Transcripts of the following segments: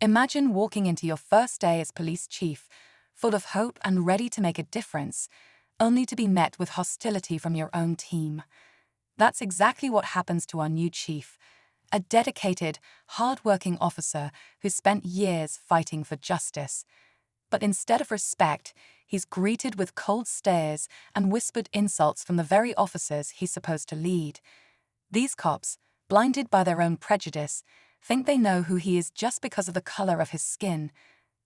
Imagine walking into your first day as police chief, full of hope and ready to make a difference, only to be met with hostility from your own team. That's exactly what happens to our new chief, a dedicated, hard-working officer who spent years fighting for justice. But instead of respect, he's greeted with cold stares and whispered insults from the very officers he's supposed to lead. These cops, blinded by their own prejudice, think they know who he is just because of the color of his skin.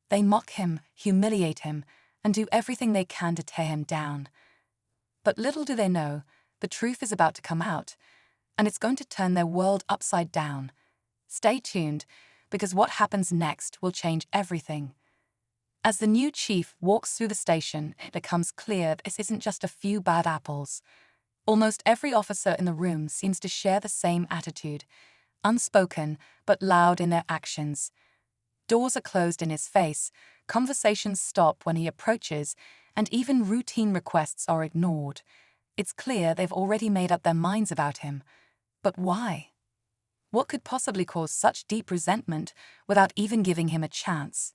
They mock him, humiliate him, and do everything they can to tear him down. But little do they know, the truth is about to come out, and it's going to turn their world upside down. Stay tuned, because what happens next will change everything. As the new chief walks through the station, it becomes clear this isn't just a few bad apples. Almost every officer in the room seems to share the same attitude, unspoken but loud in their actions. Doors are closed in his face, conversations stop when he approaches, and even routine requests are ignored. It's clear they've already made up their minds about him. But why? What could possibly cause such deep resentment without even giving him a chance?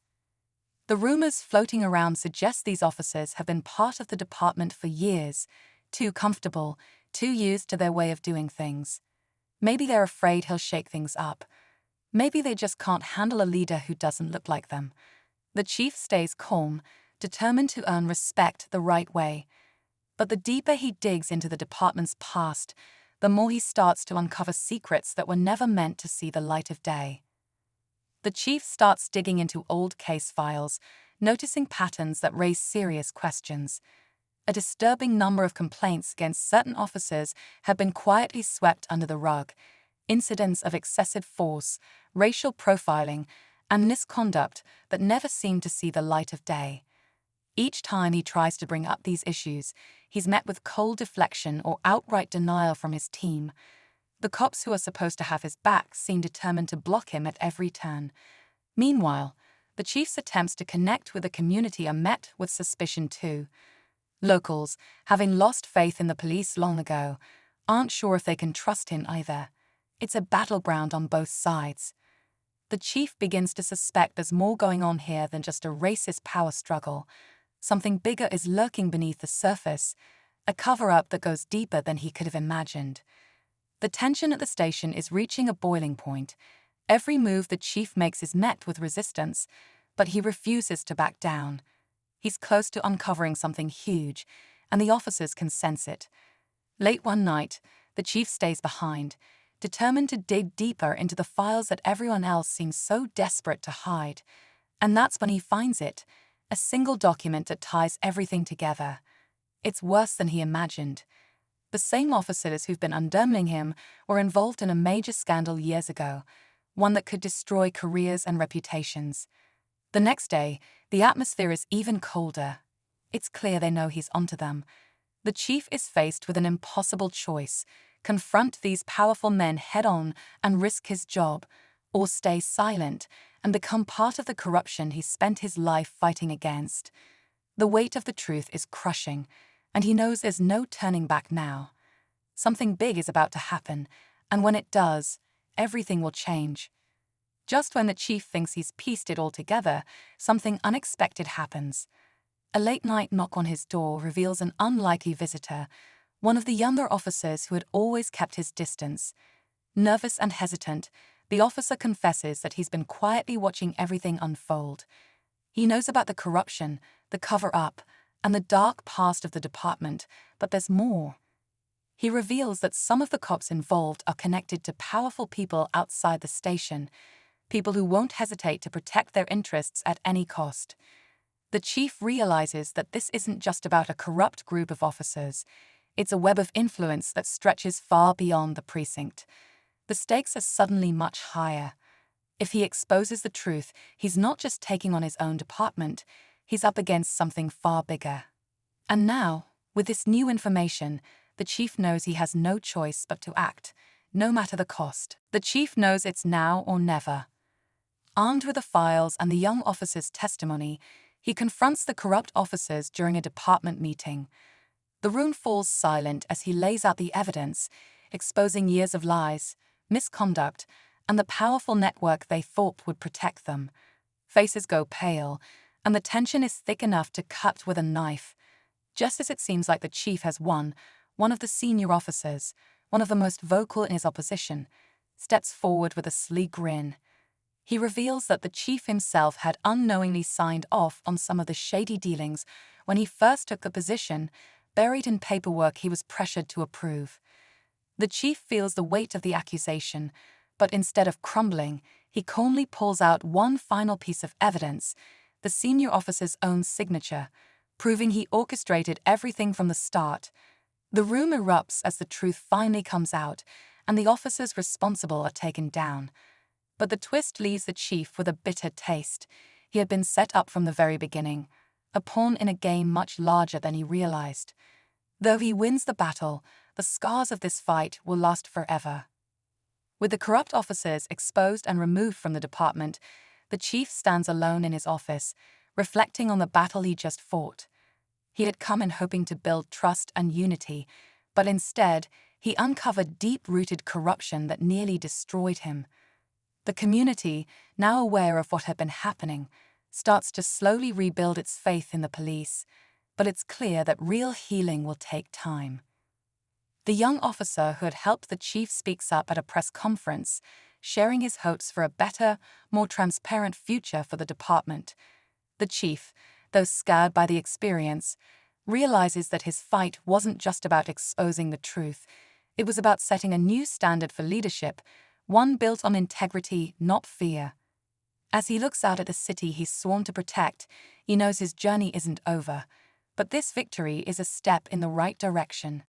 The rumors floating around suggest these officers have been part of the department for years, too comfortable, too used to their way of doing things. Maybe they're afraid he'll shake things up. Maybe they just can't handle a leader who doesn't look like them. The chief stays calm, determined to earn respect the right way. But the deeper he digs into the department's past, the more he starts to uncover secrets that were never meant to see the light of day. The chief starts digging into old case files, noticing patterns that raise serious questions. A disturbing number of complaints against certain officers have been quietly swept under the rug. Incidents of excessive force, racial profiling, and misconduct that never seem to see the light of day. Each time he tries to bring up these issues, he's met with cold deflection or outright denial from his team. The cops who are supposed to have his back seem determined to block him at every turn. Meanwhile, the chief's attempts to connect with the community are met with suspicion too. Locals, having lost faith in the police long ago, aren't sure if they can trust him either. It's a battleground on both sides. The chief begins to suspect there's more going on here than just a racist power struggle. Something bigger is lurking beneath the surface, a cover-up that goes deeper than he could have imagined. The tension at the station is reaching a boiling point. Every move the chief makes is met with resistance, but he refuses to back down. He's close to uncovering something huge, and the officers can sense it. Late one night, the chief stays behind, determined to dig deeper into the files that everyone else seems so desperate to hide. And that's when he finds it, a single document that ties everything together. It's worse than he imagined. The same officers who've been undermining him were involved in a major scandal years ago, one that could destroy careers and reputations. The next day, the atmosphere is even colder. It's clear they know he's onto them. The chief is faced with an impossible choice: confront these powerful men head-on and risk his job, or stay silent and become part of the corruption he's spent his life fighting against. The weight of the truth is crushing, and he knows there's no turning back now. Something big is about to happen, and when it does, everything will change. Just when the chief thinks he's pieced it all together, something unexpected happens. A late-night knock on his door reveals an unlikely visitor, one of the younger officers who had always kept his distance. Nervous and hesitant, the officer confesses that he's been quietly watching everything unfold. He knows about the corruption, the cover-up, and the dark past of the department, but there's more. He reveals that some of the cops involved are connected to powerful people outside the station, people who won't hesitate to protect their interests at any cost. The chief realizes that this isn't just about a corrupt group of officers. It's a web of influence that stretches far beyond the precinct. The stakes are suddenly much higher. If he exposes the truth, he's not just taking on his own department, he's up against something far bigger. And now, with this new information, the chief knows he has no choice but to act, no matter the cost. The chief knows it's now or never. Armed with the files and the young officer's testimony, he confronts the corrupt officers during a department meeting. The room falls silent as he lays out the evidence, exposing years of lies, misconduct, and the powerful network they thought would protect them. Faces go pale, and the tension is thick enough to cut with a knife. Just as it seems like the chief has won, one of the senior officers, one of the most vocal in his opposition, steps forward with a sleek grin. He reveals that the chief himself had unknowingly signed off on some of the shady dealings when he first took the position, buried in paperwork he was pressured to approve. The chief feels the weight of the accusation, but instead of crumbling, he calmly pulls out one final piece of evidence, the senior officer's own signature, proving he orchestrated everything from the start. The room erupts as the truth finally comes out, and the officers responsible are taken down. But the twist leaves the chief with a bitter taste. He had been set up from the very beginning, a pawn in a game much larger than he realized. Though he wins the battle, the scars of this fight will last forever. With the corrupt officers exposed and removed from the department, the chief stands alone in his office, reflecting on the battle he just fought. He had come in hoping to build trust and unity, but instead, he uncovered deep-rooted corruption that nearly destroyed him. The community, now aware of what had been happening, starts to slowly rebuild its faith in the police, but it's clear that real healing will take time. The young officer who had helped the chief speaks up at a press conference, sharing his hopes for a better, more transparent future for the department. The chief, though scarred by the experience, realizes that his fight wasn't just about exposing the truth. It was about setting a new standard for leadership, one built on integrity, not fear. As he looks out at the city he's sworn to protect, he knows his journey isn't over. But this victory is a step in the right direction.